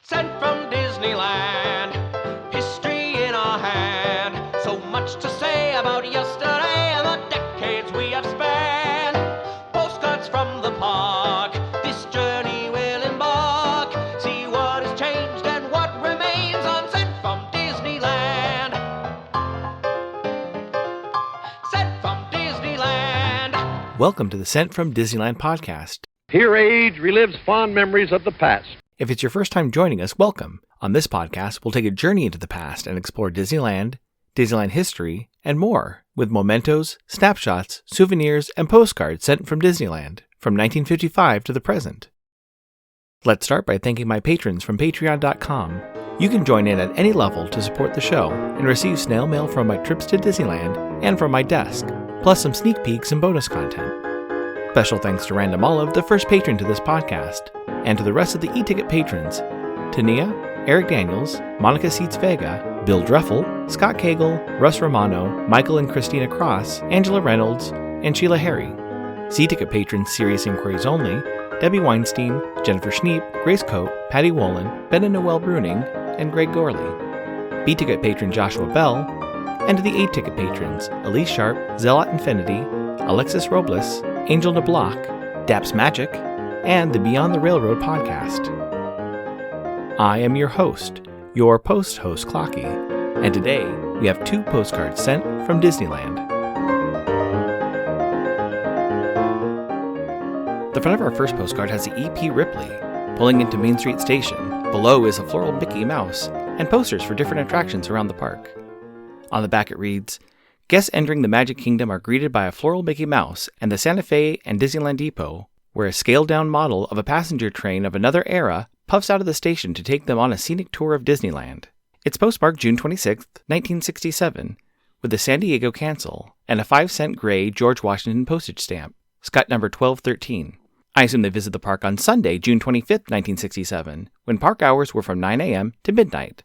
Sent from Disneyland, history in our hand. So much to say about yesterday and the decades we have spanned. Postcards from the park, this journey will embark. See what has changed and what remains on Sent from Disneyland. Sent from Disneyland. Welcome to the Sent from Disneyland podcast. Here age relives fond memories of the past. If it's your first time joining us, welcome. On this podcast, we'll take a journey into the past and explore Disneyland, Disneyland history, and more, with mementos, snapshots, souvenirs, and postcards sent from Disneyland, from 1955 to the present. Let's start by thanking my patrons from patreon.com. You can join in at any level to support the show and receive snail mail from my trips to Disneyland and from my desk, plus some sneak peeks and bonus content. Special thanks to Random Olive, the first patron to this podcast, and to the rest of the e-ticket patrons, Tania, Eric Daniels, Monica Seitz Vega, Bill Dreffel, Scott Cagle, Russ Romano, Michael and Christina Cross, Angela Reynolds, and Sheila Harry. C-ticket patrons Serious Inquiries Only, Debbie Weinstein, Jennifer Schneep, Grace Coate, Patty Wolin, Ben and Noel Bruning, and Greg Gorley. B-ticket patron Joshua Bell, and to the A-ticket patrons Elise Sharp, Zealot Infinity, Alexis Robles, Angel DeBlock, Daps Magic, and the Beyond the Railroad podcast. I am your host, your post-host Clocky, and today we have 2 postcards sent from Disneyland. The front of our first postcard has the E.P. Ripley pulling into Main Street Station. Below is a floral Mickey Mouse and posters for different attractions around the park. On the back it reads, "Guests entering the Magic Kingdom are greeted by a floral Mickey Mouse and the Santa Fe and Disneyland Depot, where a scaled-down model of a passenger train of another era puffs out of the station to take them on a scenic tour of Disneyland. It's postmarked June 26, 1967, with the San Diego cancel and a 5-cent gray George Washington postage stamp, Scott number 1213. I assume they visit the park on Sunday, June 25, 1967, when park hours were from 9 a.m. to midnight.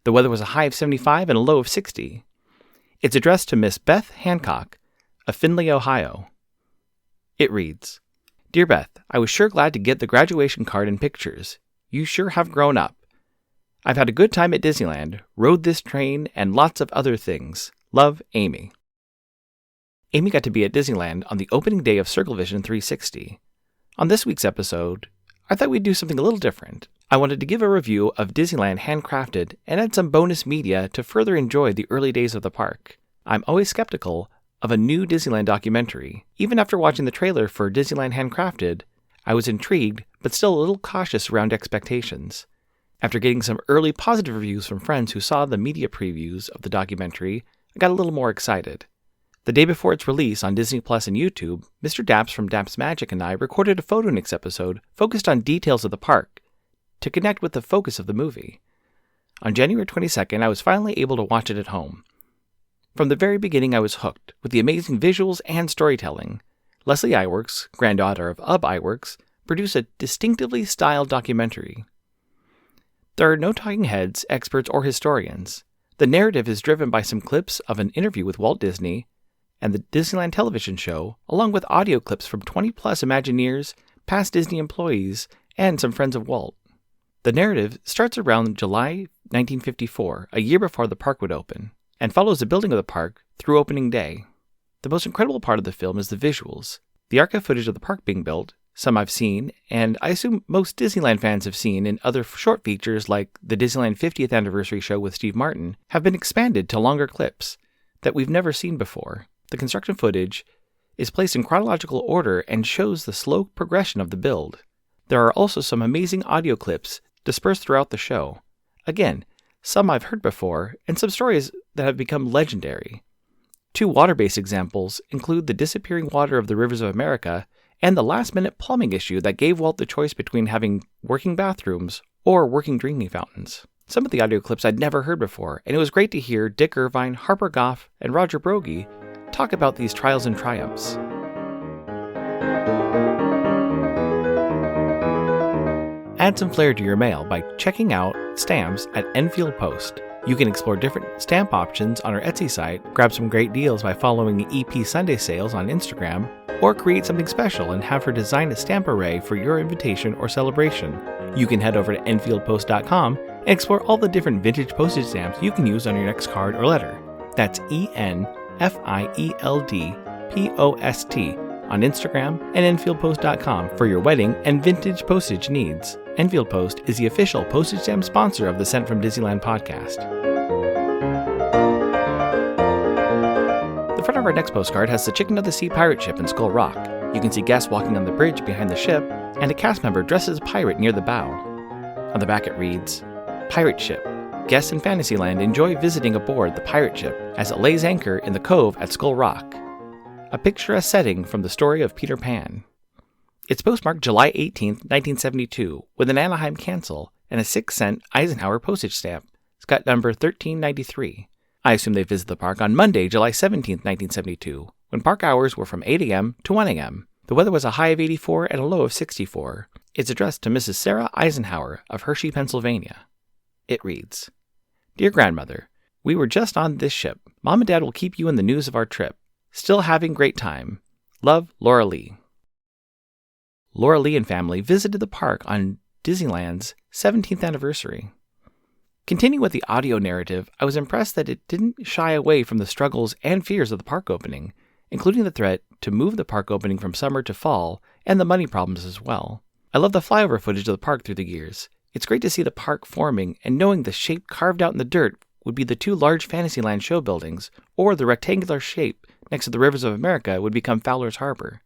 The weather was a high of 75 and a low of 60. It's addressed to Miss Beth Hancock of Findlay, Ohio. It reads, Dear Beth, I was sure glad to get the graduation card and pictures. You sure have grown up. I've had a good time at Disneyland, rode this train, and lots of other things. Love, Amy. Amy got to be at Disneyland on the opening day of Circle Vision 360. On this week's episode, I thought we'd do something a little different. I wanted to give a review of Disneyland Handcrafted and add some bonus media to further enjoy the early days of the park. I'm always skeptical of a new Disneyland documentary. Even after watching the trailer for Disneyland Handcrafted, I was intrigued, but still a little cautious around expectations. After getting some early positive reviews from friends who saw the media previews of the documentary, I got a little more excited. The day before its release on Disney Plus and YouTube, Mr. Daps from Daps Magic and I recorded a Photo Nix episode focused on details of the park to connect with the focus of the movie. On January 22nd, I was finally able to watch it at home. From the very beginning, I was hooked with the amazing visuals and storytelling. Leslie Iwerks, granddaughter of Ub Iwerks, produced a distinctively styled documentary. There are no talking heads, experts, or historians. The narrative is driven by some clips of an interview with Walt Disney and the Disneyland television show, along with audio clips from 20-plus Imagineers, past Disney employees, and some friends of Walt. The narrative starts around July 1954, a year before the park would open, and follows the building of the park through opening day. The most incredible part of the film is the visuals. The archive footage of the park being built, some I've seen, and I assume most Disneyland fans have seen in other short features like the Disneyland 50th Anniversary show with Steve Martin, have been expanded to longer clips that we've never seen before. The construction footage is placed in chronological order and shows the slow progression of the build. There are also some amazing audio clips dispersed throughout the show. Again, some I've heard before, and some stories that have become legendary. 2 water-based examples include the disappearing water of the rivers of America and the last-minute plumbing issue that gave Walt the choice between having working bathrooms or working drinking fountains. Some of the audio clips I'd never heard before, and it was great to hear Dick Irvine, Harper Goff, and Roger Broggie talk about these trials and triumphs. Add some flair to your mail by checking out stamps at Enfield Post. You can explore different stamp options on our Etsy site, grab some great deals by following EP Sunday Sales on Instagram, or create something special and have her design a stamp array for your invitation or celebration. You can head over to enfieldpost.com and explore all the different vintage postage stamps you can use on your next card or letter. That's ENFIELDPOST on Instagram and enfieldpost.com for your wedding and vintage postage needs. Enfield Post is the official postage stamp sponsor of the Sent from Disneyland podcast. The front of our next postcard has the Chicken of the Sea pirate ship in Skull Rock. You can see guests walking on the bridge behind the ship, and a cast member dressed as a pirate near the bow. On the back it reads, Pirate Ship. Guests in Fantasyland enjoy visiting aboard the pirate ship as it lays anchor in the cove at Skull Rock. A picturesque setting from the story of Peter Pan. It's postmarked July 18, 1972, with an Anaheim cancel and a 6-cent Eisenhower postage stamp. It's got number 1393. I assume they visited the park on Monday, July 17, 1972, when park hours were from 8 a.m. to 1 a.m. The weather was a high of 84 and a low of 64. It's addressed to Mrs. Sarah Eisenhower of Hershey, Pennsylvania. It reads, Dear Grandmother, we were just on this ship. Mom and Dad will keep you in the news of our trip. Still having great time. Love, Laura Lee. Laura Lee and family visited the park on Disneyland's 17th anniversary. Continuing with the audio narrative, I was impressed that it didn't shy away from the struggles and fears of the park opening, including the threat to move the park opening from summer to fall and the money problems as well. I love the flyover footage of the park through the years. It's great to see the park forming and knowing the shape carved out in the dirt would be the two large Fantasyland show buildings, or the rectangular shape next to the Rivers of America would become Fowler's Harbor.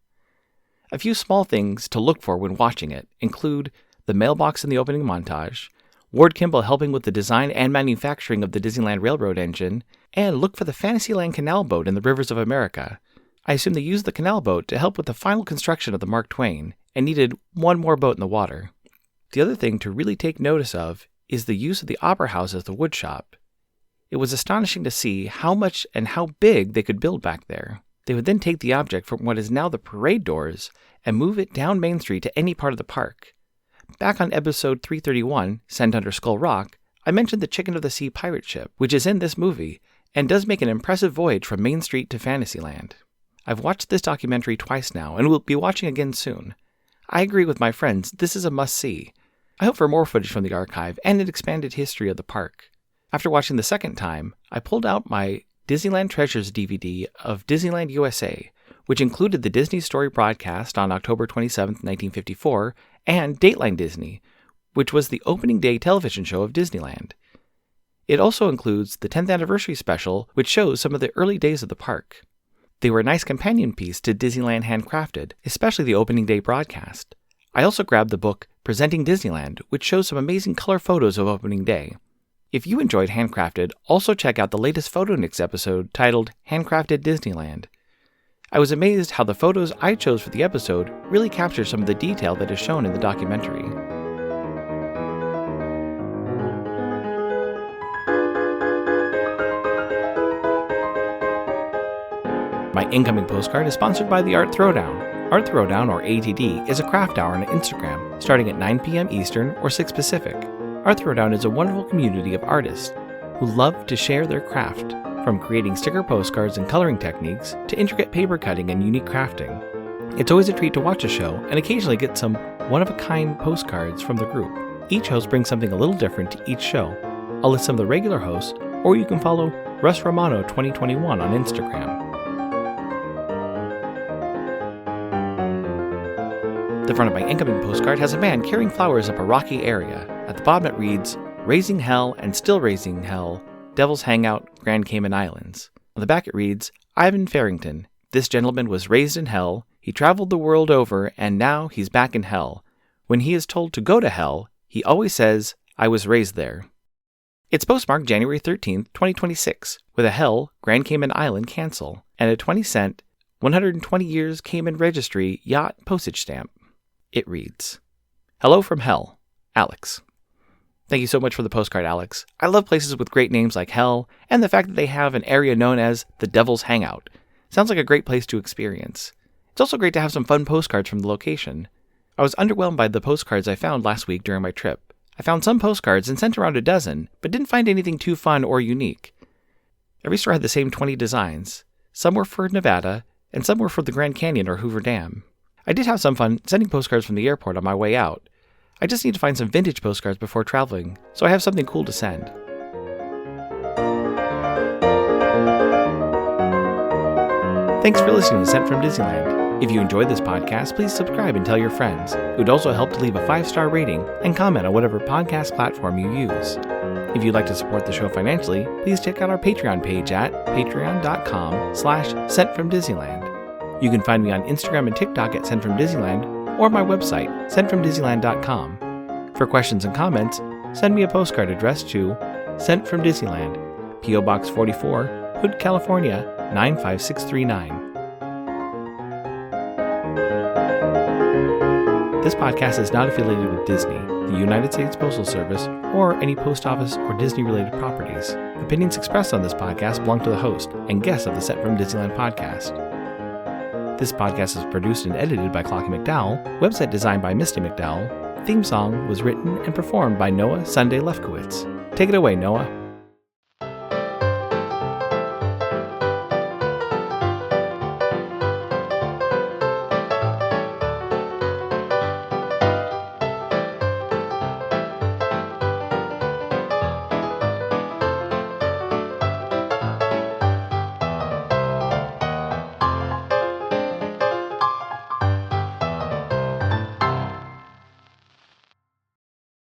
A few small things to look for when watching it include the mailbox in the opening montage, Ward Kimball helping with the design and manufacturing of the Disneyland Railroad engine, and look for the Fantasyland canal boat in the Rivers of America. I assume they used the canal boat to help with the final construction of the Mark Twain and needed one more boat in the water. The other thing to really take notice of is the use of the Opera House as the wood shop. It was astonishing to see how much and how big they could build back there. They would then take the object from what is now the parade doors and move it down Main Street to any part of the park. Back on episode 331, Sent Under Skull Rock, I mentioned the Chicken of the Sea pirate ship, which is in this movie, and does make an impressive voyage from Main Street to Fantasyland. I've watched this documentary twice now, and will be watching again soon. I agree with my friends, this is a must-see. I hope for more footage from the archive and an expanded history of the park. After watching the second time, I pulled out my Disneyland Treasures DVD of Disneyland USA, which included the Disney Story broadcast on October 27, 1954, and Dateline Disney, which was the opening day television show of Disneyland. It also includes the 10th anniversary special, which shows some of the early days of the park. They were a nice companion piece to Disneyland Handcrafted, especially the opening day broadcast. I also grabbed the book Presenting Disneyland, which shows some amazing color photos of opening day. If you enjoyed Handcrafted, also check out the latest PhotoNix episode titled Handcrafted Disneyland. I was amazed how the photos I chose for the episode really capture some of the detail that is shown in the documentary. My incoming postcard is sponsored by the Art Throwdown. Art Throwdown, or ATD, is a craft hour on Instagram, starting at 9 p.m. Eastern or 6 Pacific. Art Throwdown is a wonderful community of artists who love to share their craft, from creating sticker postcards and coloring techniques to intricate paper cutting and unique crafting. It's always a treat to watch a show and occasionally get some one-of-a-kind postcards from the group. Each host brings something a little different to each show. I'll list some of the regular hosts, or you can follow Russ Romano 2021 on Instagram. The front of my incoming postcard has a man carrying flowers up a rocky area. At the bottom it reads, Raising Hell and Still Raising Hell, Devil's Hangout, Grand Cayman Islands. On the back it reads, Ivan Farrington. This gentleman was raised in hell. He traveled the world over, and now he's back in hell. When he is told to go to hell, he always says, I was raised there. It's postmarked January 13th, 2026, with a Hell, Grand Cayman Island cancel, and a 20-cent, 120 years Cayman Registry yacht postage stamp. It reads, Hello from Hell, Alex. Thank you so much for the postcard, Alex. I love places with great names like Hell, and the fact that they have an area known as the Devil's Hangout. Sounds like a great place to experience. It's also great to have some fun postcards from the location. I was underwhelmed by the postcards I found last week during my trip. I found some postcards and sent around a dozen, but didn't find anything too fun or unique. Every store had the same 20 designs. Some were for Nevada, and some were for the Grand Canyon or Hoover Dam. I did have some fun sending postcards from the airport on my way out. I just need to find some vintage postcards before traveling, so I have something cool to send. Thanks for listening to Sent from Disneyland. If you enjoyed this podcast, please subscribe and tell your friends. It would also help to leave a 5-star rating and comment on whatever podcast platform you use. If you'd like to support the show financially, please check out our Patreon page at patreon.com/sentfromdisneyland. You can find me on Instagram and TikTok at Sent from Disneyland, or my website, sentfromdisneyland.com. For questions and comments, send me a postcard addressed to Sent from Disneyland, P.O. Box 44, Hood, California, 95639. This podcast is not affiliated with Disney, the United States Postal Service, or any post office or Disney-related properties. Opinions expressed on this podcast belong to the host and guests of the Sent from Disneyland podcast. This podcast is produced and edited by Clocky McDowell, website designed by Misty McDowell, theme song was written and performed by Noah Sunday Lefkowitz. Take it away, Noah.